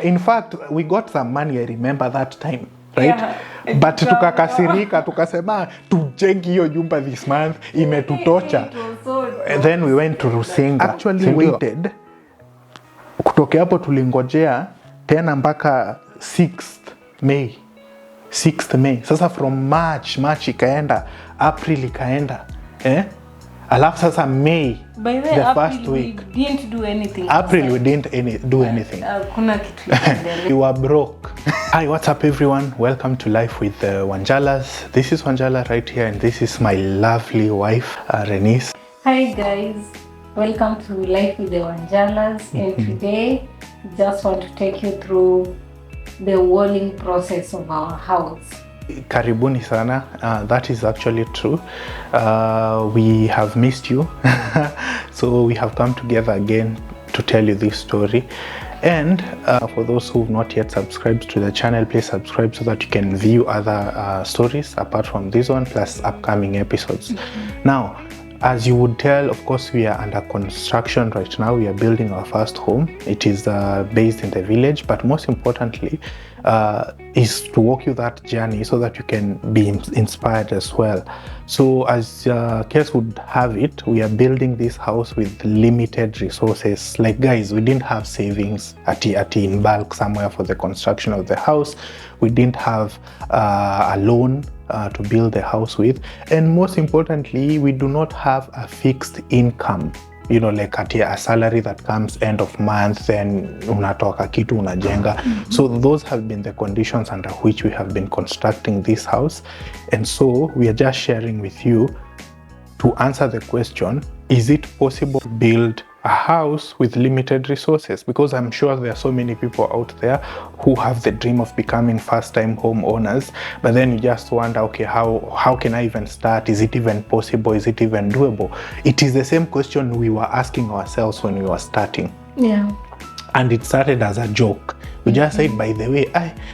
In fact, we got some money, I remember that time, right? Yeah, but tukakasirika, tukasema tujengi hiyo nyumba this month, imetutocha. And then we went to Rusinga. Actually waited. Kutoke hapo tulingojea tena mpaka 6th May. Sasa from March ikaenda, April ikaenda. Alafu sasa May, by the April first week. We didn't do anything. April we didn't do anything. We were broke. Hi, what's up everyone? Welcome to Life with Wanjalaz. This is Wanjalaz right here, and this is my lovely wife, Renice. Hi guys, welcome to Life with the Wanjalaz. And today, just want to take you through the walling process of our house. Karibuni sana. That is actually true. We have missed you. So we have come together again to tell you this story. And for those who have not yet subscribed to the channel, please subscribe so that you can view other stories apart from this one, plus upcoming episodes. Now, as you would tell, of course, we are under construction right now. We are building our first home. It is based in the village, but most importantly is to walk you that journey so that you can be inspired as well. So as case would have it, we are building this house with limited resources. Like guys, we didn't have savings at in bulk somewhere for the construction of the house. We didn't have a loan to build the house with, and most importantly, we do not have a fixed income, you know, like a salary that comes end of month, then unatoka kitu unajenga. So those have been the conditions under which we have been constructing this house, and so we are just sharing with you to answer the question, is it possible to build a house with limited resources? Because I'm sure there are so many people out there who have the dream of becoming first-time homeowners, but then you just wonder, okay, how can I even start? Is it even possible? Is it even doable? It is the same question we were asking ourselves when we were starting. Yeah. And it started as a joke. We just said, by the way,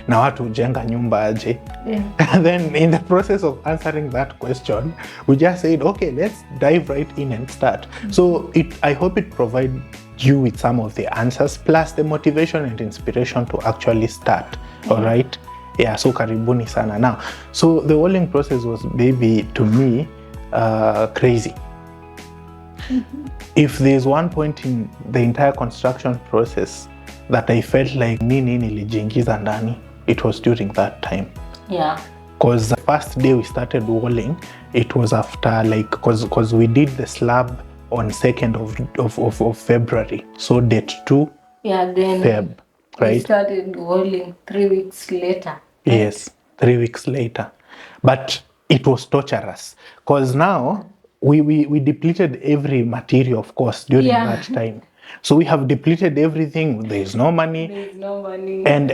na watu jenga nyumba aje. Yeah. And then in the process of answering that question, we just said, okay, let's dive right in and start. So I hope it provides you with some of the answers, plus the motivation and inspiration to actually start. All right? Yeah, so karibuni sana. Now, so the walling process was, baby, to me, crazy. If there's one point in the entire construction process that I felt like nini nilijiingiza ndani, it was during that time. Yeah. Because the first day we started walling, it was after like, because we did the slab on 2nd of February. So date 2 then Feb, right? We started walling 3 weeks later. Yes, 3 weeks later. But it was torturous because now we depleted every material, of course, during that time. So we have depleted everything. There's no money. And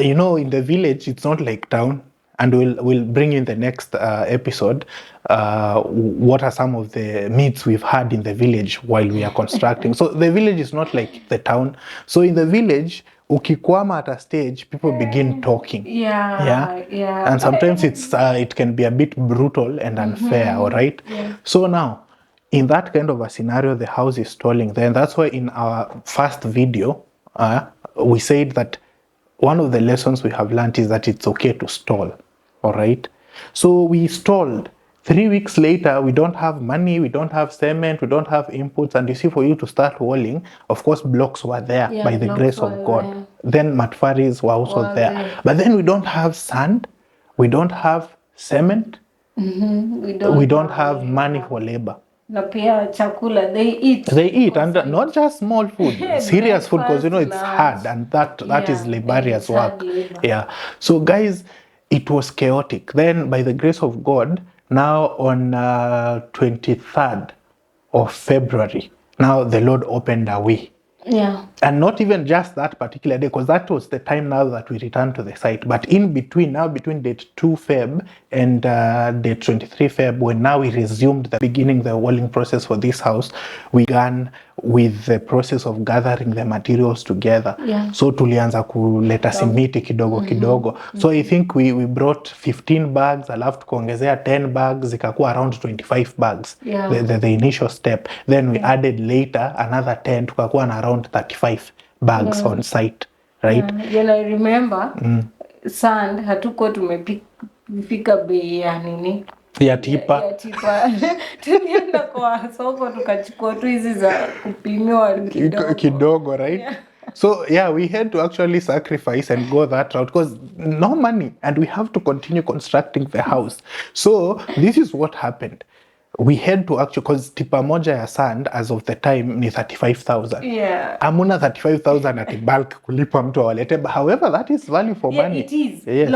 you know, in the village, it's not like town. And we'll bring in the next episode what are some of the myths we've had in the village while we are constructing. So the village is not like the town. So in the village, ukikwama at a stage, people begin talking. Yeah. And sometimes it can be a bit brutal and unfair, all right? Yeah. So now, in that kind of a scenario, the house is stalling. Then that's why in our first video, we said that one of the lessons we have learned is that it's okay to stall, all right? So we stalled. 3 weeks later, we don't have money, we don't have cement, we don't have inputs. And you see, for you to start walling, of course, blocks were there by the grace of God. There. Then matfaris were also there. But then we don't have sand, we don't have cement, we don't have money for labor. Na pia chakula, they eat And not just small food, serious food, because you know it's hard, and that is laborious work. Yeah. So guys, it was chaotic. Then by the grace of God, now on 23rd of February, now the Lord opened a way. Yeah. And not even just that particular day, because that was the time now that we returned to the site. But in between, now between date 2 Feb and date 23 Feb, when now we resumed the walling process for this house, we began with the process of gathering the materials together. Yeah. So tulianza kuleta simiti kidogo. So I think we brought 15 bags, alafu tukaongezea 10 bags, zikakuwa around 25 bags. Yeah. The initial step. Then we added later another 10, tukakuwa na around 35 bags on site, right? I remember sand hatuko tumefika bei ya nini ya tipa tulienda kwa soko tukachukua tu hizi za kupimiwa kidogo, right? So yeah, we had to actually sacrifice and go that route because no money and we have to continue constructing the house. So this is what happened. We had to actually, because tipa moja ya sand as of the time ni 35,000. Yeah. Amuna 35,000 at bulk kulipa mtu awalete. However, that is value for money. It is. Yes.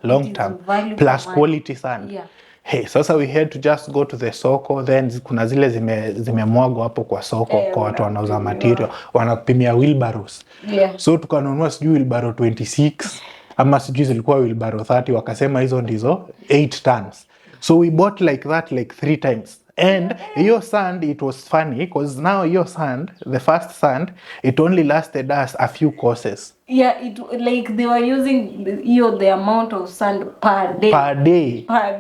Long term. Plus quality sand. Yeah. Hey, sasa we had to just go to the soko, then kuna zile zimemwagwa hapo kwa soko kwa watu wanauza material, wanakupimia wheelbarrows. Yeah. So tukanunua sijui wheelbarrow 26 ama sijui zilikuwa wheelbarrow 30, wakasema hizo ndizo 8 tons. So we bought like that like 3 times. And your sand, it was funny because now your sand, the first sand, it only lasted us a few courses. Yeah, it like they were using the amount of sand per day. Per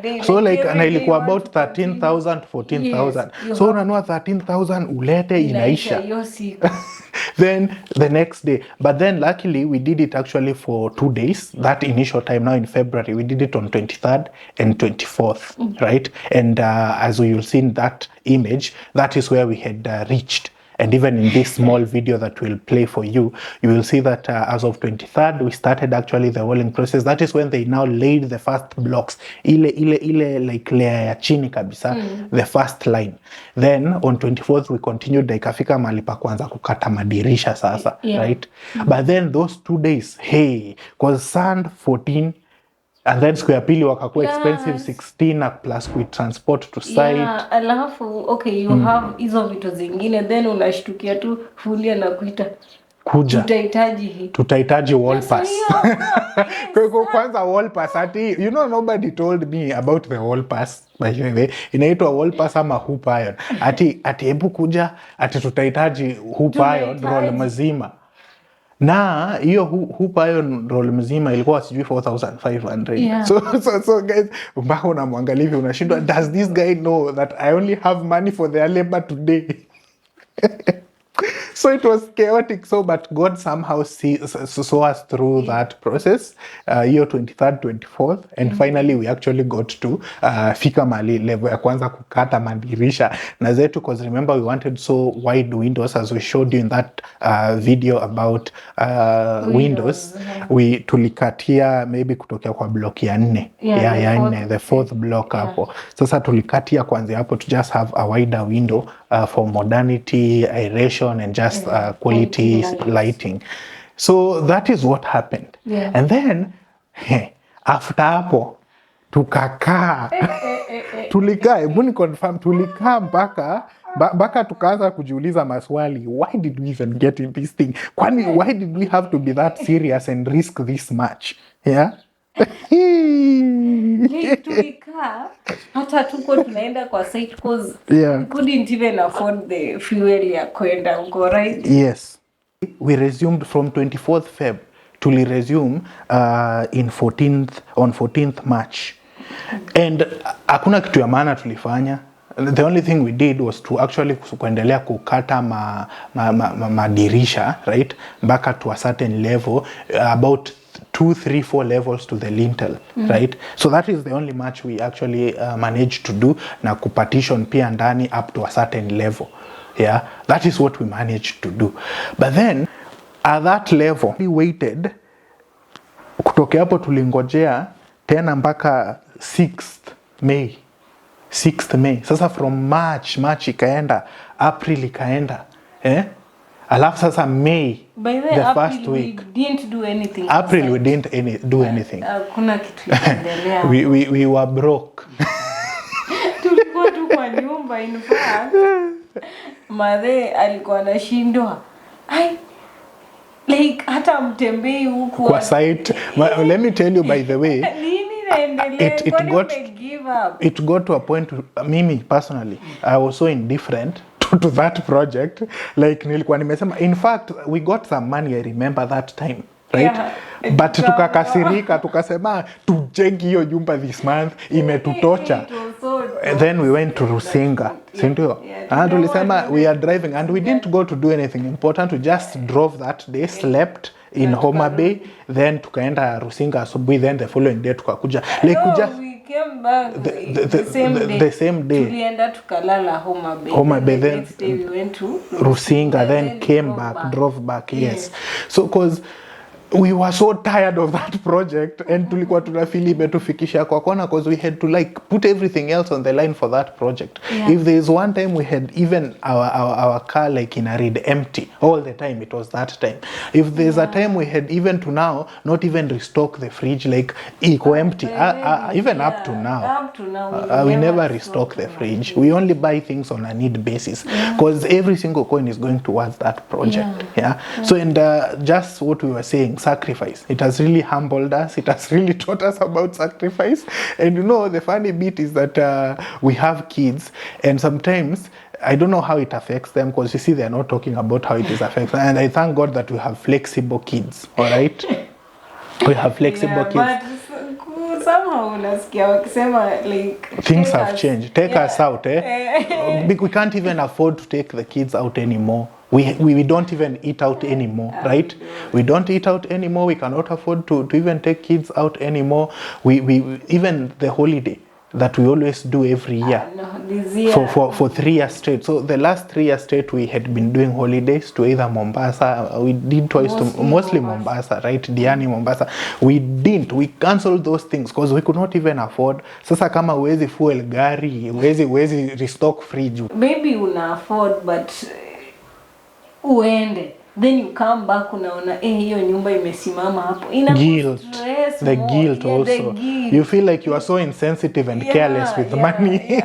day. So like na ilikuwa about 13,000 14,000. Yes, so unanua 13,000 ulete inaisha. Then the next day, but then luckily we did it actually for 2 days. That initial time now in February, we did it on 23rd and 24th, right? And as you'll see in that image, that is where we had reached. And even in this small video that we'll play for you, you will see that as of 23rd, we started actually the walling process. That is when they now laid the first blocks. Ile like layer ya chini kabisa, the first line. Then on 24th, we continued, ikafika mahali pa kwanza kukata madirisha sasa, right? But then those 2 days, hey, cause sand 14, and then square pili wakakuwa expensive 16 na plus we transport to site. Yeah, alafu okay, you have hizo vitu zingine, then unashtukia tu fulia na kuita kuja tutahitaji wall pass. Kwa kwanza wall pass ati nobody told me about the wall pass, by the way. Inaitwa wall pass ama hoop iron. Ati hebu kuja ati tutahitaji hoop iron roll mzima. Na hiyo hoop iron roll mzima ilikuwa sijui 4,500. Yeah. So guys, mpaka unamwangalia hivi unashindwa, does this guy know that I only have money for their labor today? So it was chaotic, but God somehow saw us through that process, year 23rd, 24th, and finally we actually got to fika mali level ya kwanza kukata madirisha na zetu, because remember we wanted so wide windows as we showed you in that video about windows. We tulikatia maybe kutokea kwa block ya 4 ya 4, the 4th block hapo. Sasa tulikatia kwanza hapo to just have a wider window for modernity, aeration and just quality lighting. So that is what happened. And then after hapo tukakaa hebu ni confirm, tulikaa mpaka tukaanza kujiuliza maswali, why did we even get in this thing? Kwani why did we have to be that serious and risk this much? Yeah. Tulikaa hata tuko tunaenda kwa site because we couldn't even afford the fuel ya kwenda huko, right? Yes. We resumed from 24th Feb. Tuli resume on 14th March. And hakuna kitu ya maana tulifanya. The only thing we did was to actually kuendelea kukata madirisha, right? Mpaka to a certain level, about 2, 3, 4 levels to the lintel, right? So that is the only match we actually managed to do, na kupartition pia ndani up to a certain level. Yeah, that is what we managed to do. But then at that level we waited, kutokea hapo tulingojea tena mpaka 6th May. Sasa from March ikaenda, April ikaenda, alafu sasa May, the first week. We didn't do anything. April we didn't do anything. Kuna kitu inaendelea. We were broke. Tulikuwa tu kwa nyumba, in fact. Madhe alikuwa anashindwa. Like hata mtembei huku kwa site. Let me tell you, by the way, it got to a point, mimi personally, I was so indifferent to that project. Like nilikuwa nimesema, in fact we got some money, I remember that time, right? But tukakasirika, tukasema tujenge hiyo nyumba this month, imetutocha. Then we went to Rusinga, sindio? Tulisema we are driving and we didn't go to do anything important. We just drove that day, slept, in Homa Bay, then tukaenda Rusinga asubuhi, then the following day tukakuja like we came back the same day. Tulienda tukalala Homa Bay, then next day we went to Rusinga, then came back, drove back. Yes. So cause we were so tired of that project and tulikuwa tunafeel imetufikisha kwa kona, because we had to like put everything else on the line for that project. If there is one time we had even our car like in a read empty all the time, it was that time. If there's a time we had even to now not even restock the fridge, like eco empty, even up to now we never restock the fridge. We only buy things on a need basis, because every single coin is going towards that project. So and just what we were saying, sacrifice, it has really humbled us, it has really taught us about sacrifice. And you know, the funny bit is that we have kids, and sometimes I don't know how it affects them, because you see they're not talking about how it is affects them. And I thank God that we have flexible kids. All right, we have flexible kids, but somehow unasikia wakisema like things have changed. Take us out, we can't even afford to take the kids out anymore. We don't even eat out anymore, right? We don't eat out anymore. We cannot afford to even take kids out anymore. We even the holiday that we always do every year, this year for 3 years straight. So the last 3 years straight we had been doing holidays to either Mombasa. We did twice mostly Mombasa, right? Diani, Mombasa. We cancelled those things because we could not even afford. Sasa kama uwezi fuel gari, uwezi restock fridge. Maybe una afford, but uende, then you come back unaona hiyo nyumba imesimama hapo, guilt, the guilt also, the guilt. You feel like you are so insensitive and careless with money.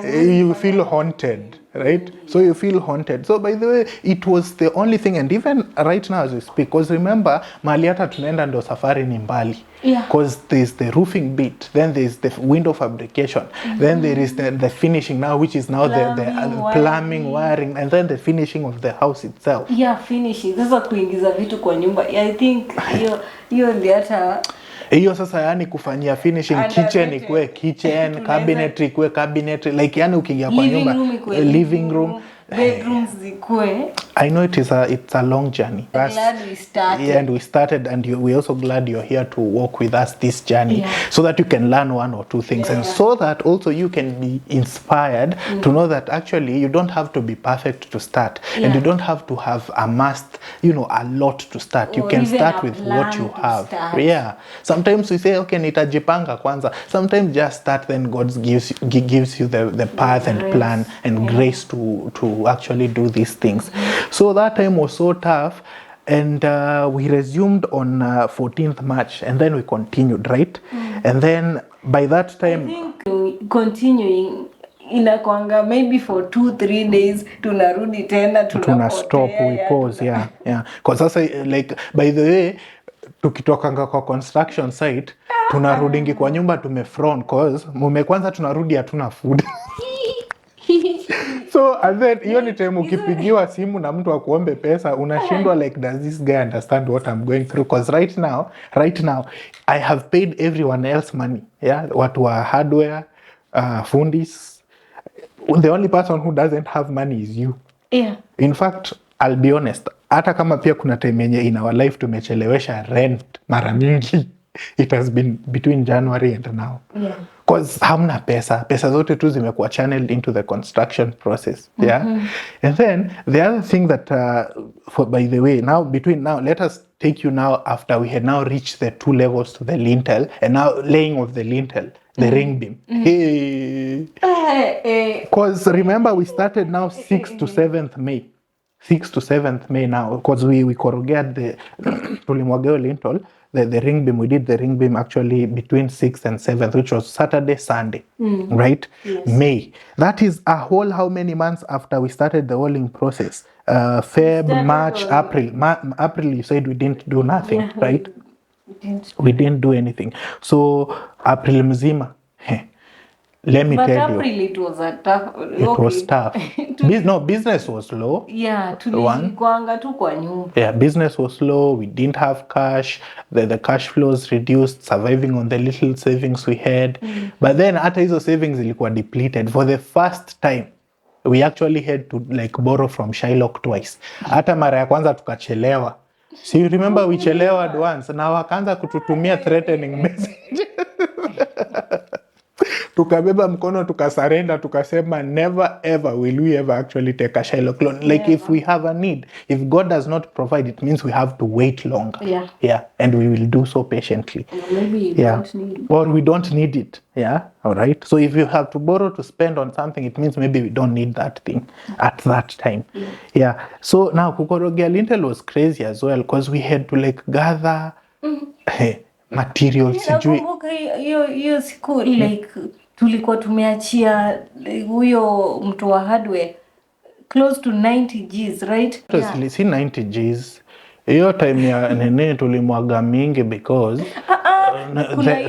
You feel haunted, right? So you feel haunted. So by the way, it was the only thing, and even right now as we speak, because remember mahali hata tunaenda ndo safari ni mbali, because there's the roofing bit, then there's the window fabrication, then there is the finishing now, which is now the plumbing, wiring, and then the finishing of the house itself. Finishing. Sasa kuingiza vitu kwa nyumba, I think hiyo ndio hata hiyo sasa, yani kufanyia finishing, kitchen ikue kitchen, cabinet ikue cabinet, like yani ukiingia kwa nyumba, living room, bedrooms zikue. I know it's a long journey. Glad we started. And we started, and we're also glad you're here to walk with us this journey, so that you can learn one or two things, and so that also you can be inspired to know that actually you don't have to be perfect to start, and you don't have to have amassed, a lot to start. You can start with what you have. Sometimes we say, okay, nitajipanga kwanza. Sometimes just start, then God gives you the path and plan and grace to actually do these things. So that time was so tough, and we resumed on 14th March, and then we continued, right? And then by that time, I think continuing inakwanga maybe for 2-3 days, tunarudi tena tuna stop, we pause, because sasa like by the way, tukitokanga kwa construction site tunarudingi kwa nyumba tumefrown, cause kwanza tunarudi hatuna food. So and then hiyo ni time ukipigiwa simu na mtu akuombe pesa unashindwa, like does this guy understand what I'm going through? Because right now I have paid everyone else money, watu wa hardware, fundis. The only person who doesn't have money is you. In fact, I'll be honest, hata kama pia kuna time yenye in our life tumechelewesha rent mara mingi, it has been between January and now. Because hamna pesa zote tu zimekuwa channeled into the construction process. And then the other thing that by the way, let us take you now after we had now reached the 2 levels to the lintel, and now laying of the lintel, the ring beam. Because remember we started now 6th to 7th May. 6th to 7th May now, because we corrugated the tulimwageo lintel, the ring beam. We did the ring beam actually between 6th and 7th, which was Saturday, Sunday, right? May. That is a whole how many months after we started the walling process? Feb, March, April. April, you said we didn't do nothing, right? We didn't do anything. So April mzima. Let me tell you. April it was a tough. It was tough. Business was low. Tulikuanga tu kwa nyumba. Business was low. We didn't have cash. The cash flows reduced, surviving on the little savings we had. But then hata hizo savings ilikuwa depleted for the first time. we actually had to like borrow from Shylock twice. Hata mara ya kwanza tukachelewa. So you remember we chelewed once, na wakaanza kututumia threatening message. Tukabeba mkono tukasarenda, tukasema never ever will we ever actually take a Shylock loan. Like never. If we have a need, if God does not provide, it means we have to wait longer. Yeah, and we will do so patiently. Or maybe you don't need it. Or we don't need it. Yeah, all right. So if you have to borrow to spend on something, it means maybe we don't need that thing at that time. Yeah. So now kukorogea lintel was crazy as well, because we had to like gather materials. Nakumbuka hiyo siku like tulikuwa tumeachia huyo mtu wa hardware close to 90 Gs, right? Si 90 Gs. Hiyo time ya nene tulimwaga mingi because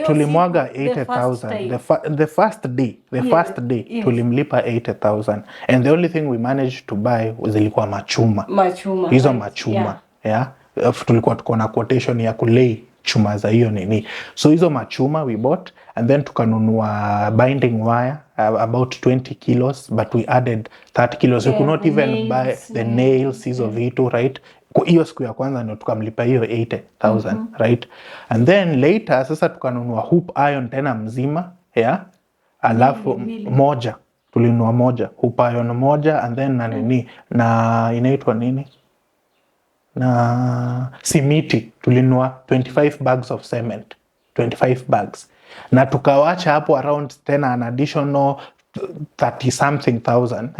tulimwaga 80,000 the first day tulimlipa 80,000 and the only thing we managed to buy zilikuwa machuma hizo machuma tulikuwa tuko na quotation ya kulei chuma za hiyo nini, so hizo machuma we bought and then tukanunua binding wire about 20 kilos but we added 30 kilos. We could not even buy the nails hizo vitu, right? Hiyo siku ya kwanza ndio tukamlipa hiyo 80,000, right? And then later sasa tukanunua hoop iron tena mzima, alafu moja tulinunua moja hoop iron moja and then na nini na inaitwa nini na simiti tulinunua 25 bags of cement, 25 bags, na tukawacha hapo around tena an additional 30 something thousand.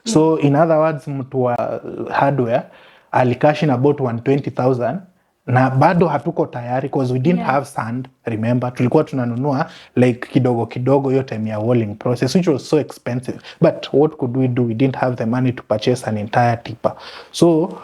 So in other words, mtu wa hardware alikash in about 120,000 na bado hatuko tayari because we didn't have sand. Remember, tulikuwa tunanunua like kidogo kidogo hiyo time ya walling process, which was so expensive, but what could we do? We didn't have the money to purchase an entire tipper. So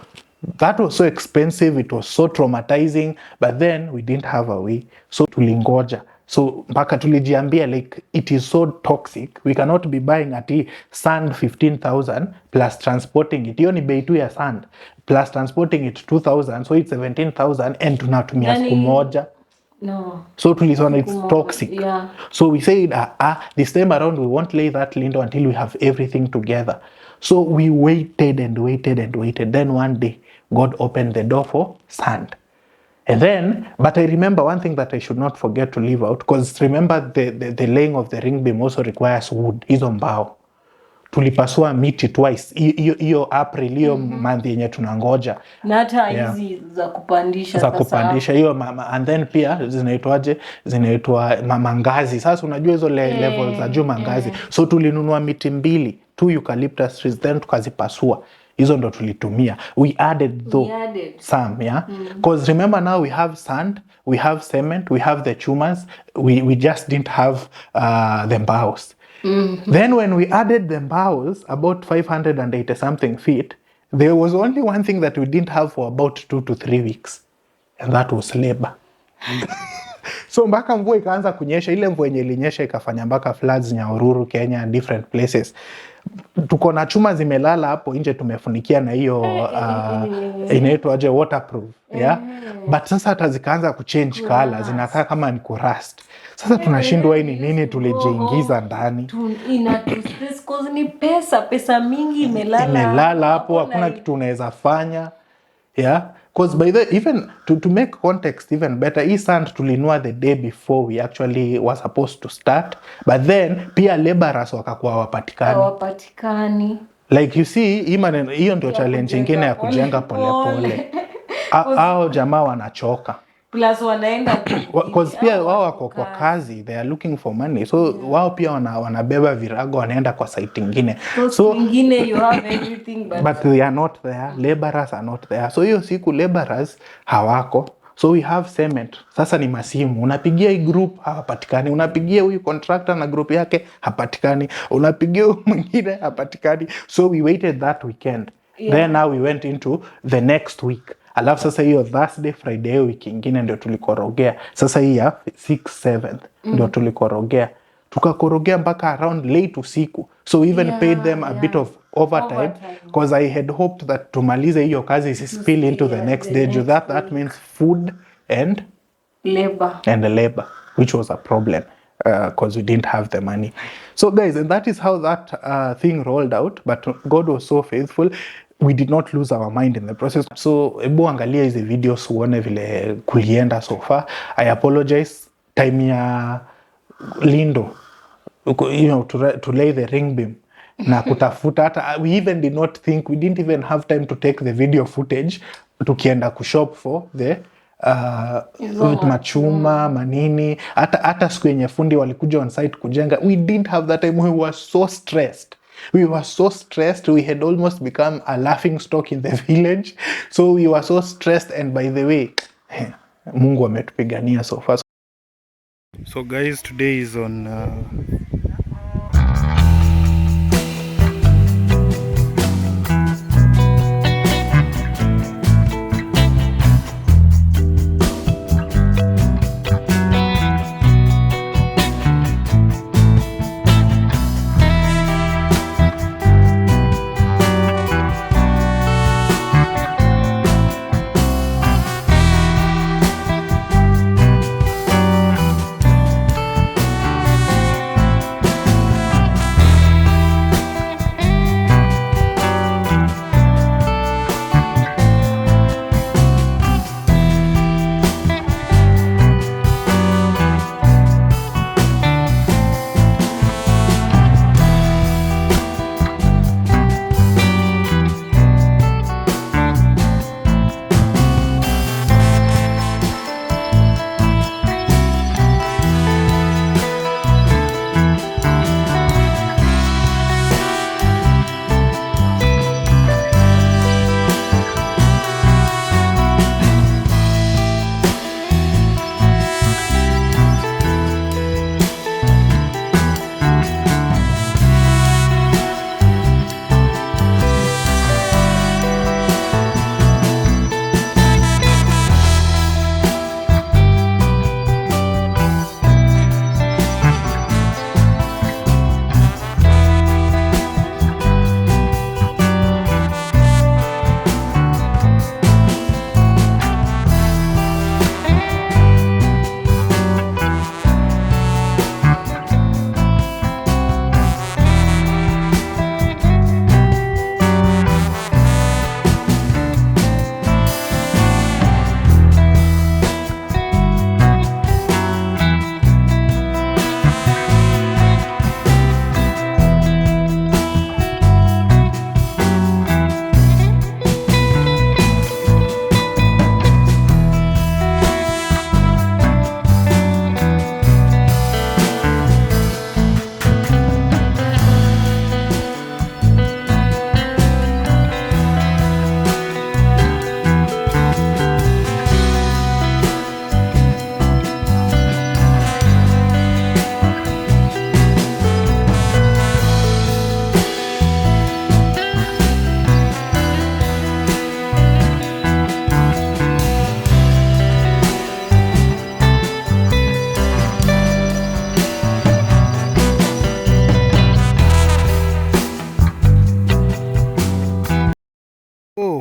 that was so expensive, it was so traumatizing, but then we didn't have a way, so tulingoja. So mpaka tulijiambia like it is so toxic, we cannot be buying at sand 15,000 plus transporting it. Hiyo ni bei tu ya sand plus transporting it 2,000, so it's 17,000 and tunatumia siku moja. No. So tulisona it's toxic. So we said this time around we won't lay that lintel until we have everything together. So we waited and waited and waited. Then one day God opened the door for sand. And then, but I remember one thing that I should not forget to leave out, because remember the laying of the ring beam also requires wood. Hizo mbao tulipasua miti twice hiyo April, hiyo month yenye tunangoja, na hata hizi za kupandisha hiyo and then pia zinaitwa mangazi. Sasa unajua hizo level za juu mangazi, so tulinunua miti mbili, 2 eucalyptus trees, then tukazipasua. Hizo ndo tulitumia. We added some, because remember now we have sand, we have cement, we have the chumas, we just didn't have the mbaos. Then when we added the mbaos, about 580 something feet, there was only one thing that we didn't have for about 2 to 3 weeks, and that was labor. So mpaka mvua ikaanza kunyesha, ile mvua yenye ilinyesha ikafanya mpaka floods Nyahururu, Kenya, different places. Tuko na chuma zimelala hapo nje, tumefunikia na hiyo inaitwa aje, waterproof, but sasa hata zikaanza kuchange color, zinakaa kama ni kurust. Sasa tunashindwa hii ni nini tulijiingiza ndani. Stress cause ni pesa mingi imelala hapo, hakuna kitu unaweza fanya. Because by the even to make context even better, hii sand tulinua the day before we actually were supposed to start, but then pia laborers wakakuwa wapatikani. Like you see, hiyo ndio challenge nyingine ya kujenga polepole. Hao jamaa wanachoka. Plus wanaenda because pia wao wako kwa kazi, they are looking for money, so wao pia wanabeba virago wanaenda kwa site nyingine. So nyingine you have everything but they are not there, laborers are not there. So hiyo siku laborers hawako, so we have cement. Sasa ni masimu, unapigia hii group hapatikani, unapigia huyu contractor na group yake hapatikani, unapigia huyu mwingine hapatikani. So we waited that weekend. Then now we went into the next week. Alafu sasa hiyo Thursday, Friday, wiki ingine ndio tulikorogea. Sasa hii ya 6th, 7th ndio tulikorogea. Tukakorogea mpaka around late usiku. So we even paid them a bit of overtime because I had hoped that tumalize hiyo kazi spill into the next day. That means food and labor, which was a problem. because we didn't have the money. So guys, and that is how that thing rolled out, but God was so faithful. We did not lose our mind in the process. So ebu angalia hizi videos uone vile kulienda so far. I apologize, time ya Lindo, you know, to lay the ring beam na kutafuta hata we even did not think, we didn't even have time to take the video footage tukienda kushop for the machuma manini, hata siku yenye fundi walikuja on site kujenga, we didn't have that time. We were so stressed. We had almost become a laughing stock in the village, so we were so stressed. And by the way, Mungu ametupigania so far. So guys, today is on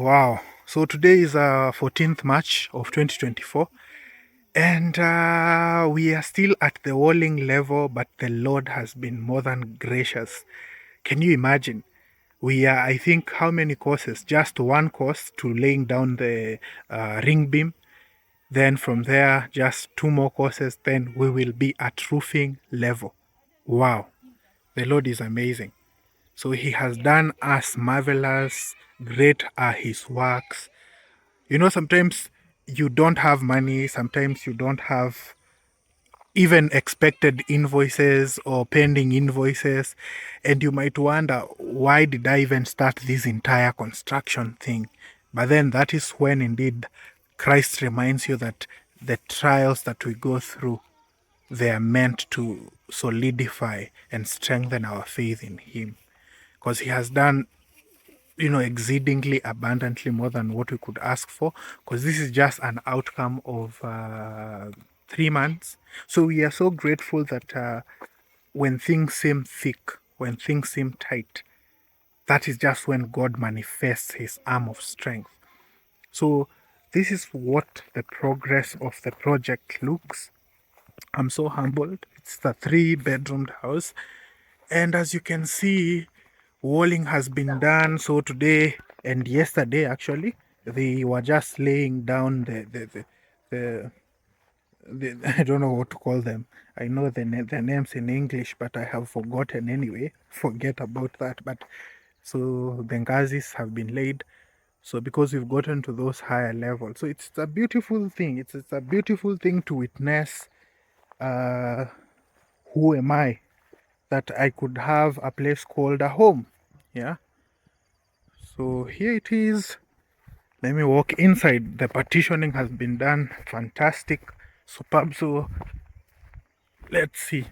wow. So today is 14th March of 2024, and we are still at the walling level, but the Lord has been more than gracious. Can you imagine? We are, I think, how many courses? Just one course to laying down the ring beam. Then from there, just 2 more courses. Then we will be at roofing level. Wow. The Lord is amazing. So he has done us marvelous. Great are his works. You know, sometimes you don't have money. Sometimes you don't have even expected invoices or pending invoices, and you might wonder, why did I even start this entire construction thing? But then that is when indeed Christ reminds you that the trials that we go through, they are meant to solidify and strengthen our faith in him, because he has done, you know, exceedingly abundantly more than what we could ask for, because this is just an outcome of 3 months. So we are so grateful that when things seem thick, when things seem tight, that is just when God manifests his arm of strength. So this is what the progress of the project looks. I'm so humbled. It's the 3-bedroomed house, and as you can see, walling has been done. So today and yesterday, actually, they were just laying down the I don't know what to call them. I know the names in English, but I have forgotten anyway. Forget about that. But so the ngazis have been laid. So because we've gotten to those higher levels, so it's a beautiful thing. It's a beautiful thing to witness. Who am I that I could have a place called a home? Yeah. So here it is. Let me walk inside. The partitioning has been done. Fantastic. Superb. So let's see.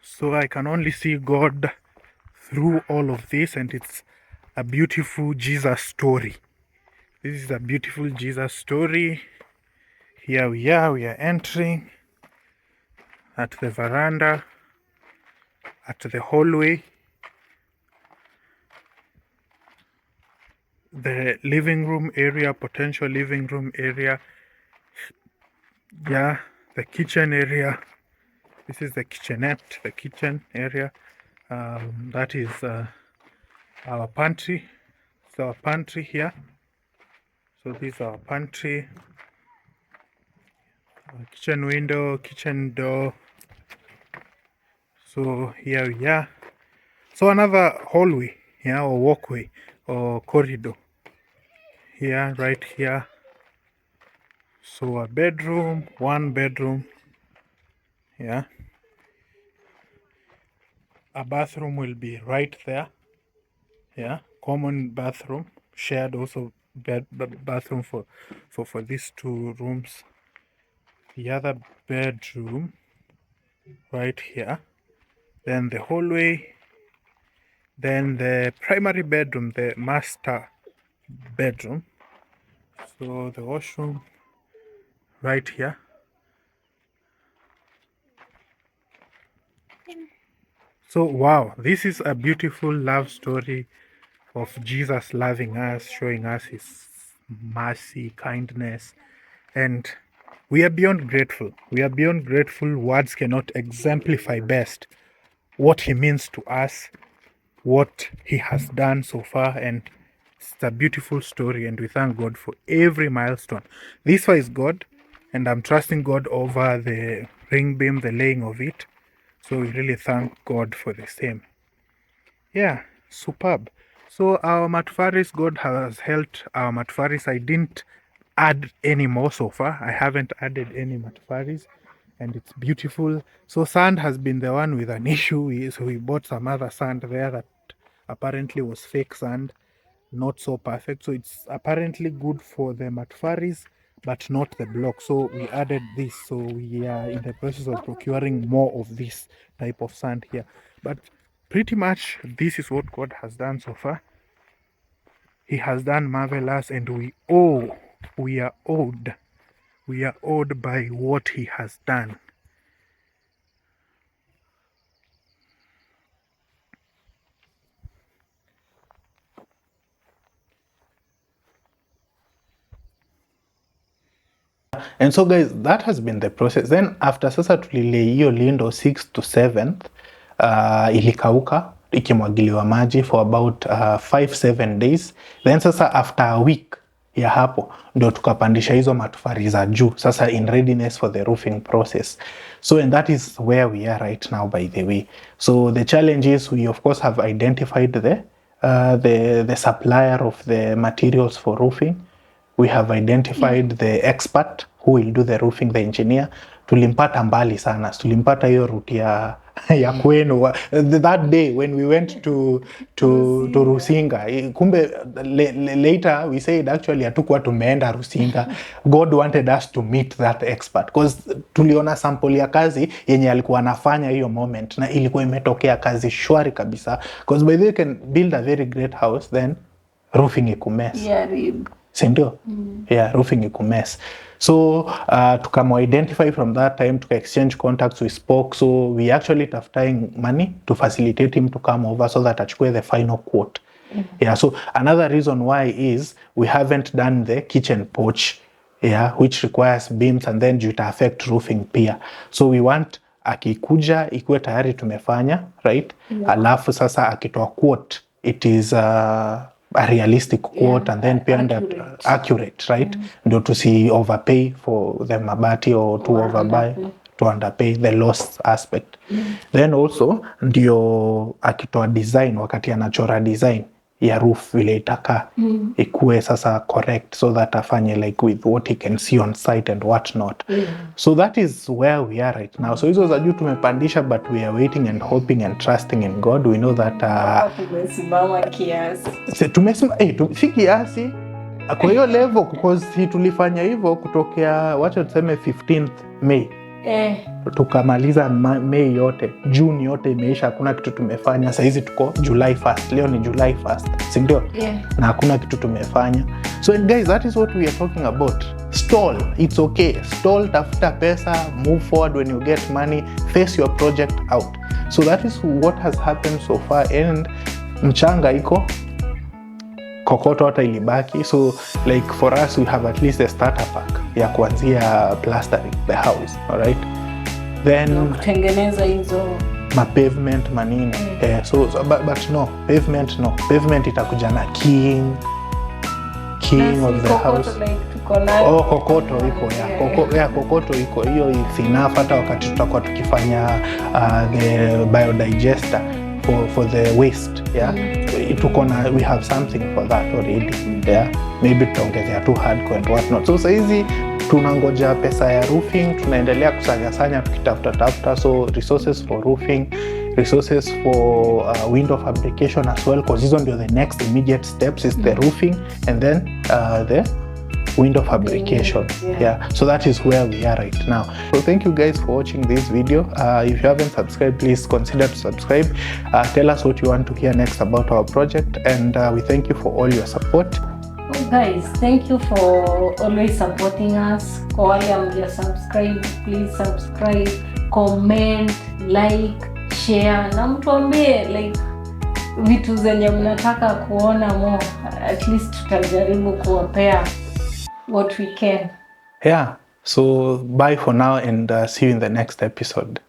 So I can only see God through all of this, and it's a beautiful Jesus story. This is a beautiful Jesus story. Here we are entering at the veranda, at the hallway, the living room area, potential living room area. Yeah, the kitchen area. This is the kitchenette, the kitchen area. That is our pantry. It's our pantry here. So this is our pantry. Kitchen window, kitchen door. So here we are. So another hallway, yeah, or walkway or corridor. Here, right here. So a bedroom, 1 bedroom. Yeah. A bathroom will be right there. Yeah. Common bathroom. Shared also bathroom for these 2 rooms. The other bedroom right here. Then the hallway. Then the primary bedroom, the master bedroom. So the washroom right here. So wow, this is a beautiful love story of Jesus loving us, showing us his mercy, kindness, and we are beyond grateful. We are beyond grateful. Words cannot exemplify best what he means to us, what he has done so far, and it's a beautiful story, and we thank God for every milestone. This one is God, and I'm trusting God over the ring beam, the laying of it. So we really thank God for the same. Yeah, superb. So our matfaris, God has helped our matfaris. I didn't add any more so far. I haven't added any matfaris, and it's beautiful. So sand has been the one with an issue. So we bought some other sand there that apparently was fake sand, not so perfect. So it's apparently good for the matfaris, but not the block. So we added this. So we are in the process of procuring more of this type of sand here. But pretty much this is what God has done so far. He has done marvelous, and we are awed by what he has done. And so guys, that has been the process. Then after sasa tulile hiyo lindo 6th to 7th, ilikauka ikimwagiliwa maji for about 5-7 days. Then sasa after a week ya hapo ndio tukapandisha hizo matofali za juu sasa in readiness for the roofing process. So and that is where we are right now, by the way. So the challenge is we of course have identified the supplier of the materials for roofing. We have identified the expert who will do the roofing, the engineer. Tulimpata mbali sana. Tulimpata hiyo route ya kwenu. That day when we went to Rusinga. Kumbe later we said actually hatukuwa tumeenda Rusinga. God wanted us to meet that expert because tuliona sample ya kazi yenye alikuwa anafanya hiyo moment na ilikuwa imetokea kazi shwari kabisa, because by the way you can build a very great house then roofing ikumes. Yeah, sindio? Yeah, roofing ikumes. So tukamo identify from that time, tuka exchange contacts, we spoke. So we actually tafutang money to facilitate him to come over so that achukue the final quote. Yeah, so another reason why is we haven't done the kitchen porch yeah, which requires beams and then juu ita affect roofing pia, so we want akikuja ikuwe tayari tumefanya, right? Alafu sasa akitoa quote it is a realistic quote, and then pia accurate, right? Ndio tusi overpay for the mabati or to overbuy, to underpay the loss aspect. Then also ndio akitoa design, wakati anachora design ya roof vile itaka ikuwe sasa correct, so that afanye like with what he can see on site and what not. So that is where we are right now. So hizo za juu tumepandisha, but we are waiting and hoping and trusting in God. We know that tumesimama kiasi. Si kiasi kwa hiyo level, because tulifanya hivyo kutokea wacha tuseme 15th May. Tukamaliza May yote, June yote imeisha, hakuna kitu tumefanya. Sasa hizi tuko July 1st, leo ni July 1st, si ndio? Na hakuna kitu tumefanya. So and guys, that is what we are talking about. Stall, it's okay. Stall, tafuta pesa, move forward when you get money, face your project out. So that is what has happened so far, and mchanga iko, kokoto hata ilibaki. So like for us, we have at least a starter pack ya kuanzia plastering the house, all right? Then kutengeneza hizo pavement manini. So but no pavement itakuja na king of the house. Kokoto iko kokoto iko, hiyo it's enough. Hata wakati tutakuwa tukifanya the biodigester for the waste, we have something for that already, maybe tutaongezea tu hardcore and what not. So saizi tunangoja pesa ya roofing, tunaendelea kusanya tukitafuta, so resources for roofing, resources for window fabrication as well, because hizo ndio the next immediate steps is the roofing and then the window fabrication. So that is where we are right now. So thank you guys for watching this video. If you haven't subscribed, please consider to subscribe. Tell us what you want to hear next about our project, and we thank you for all your support. Guys, thank you for always supporting us. Kwa wale ambao subscribe, please subscribe, comment, like, share, na mtuambie like vitu zenye mnataka kuona more. At least tutajaribu kuwapea what we can. So bye for now, and see you in the next episode.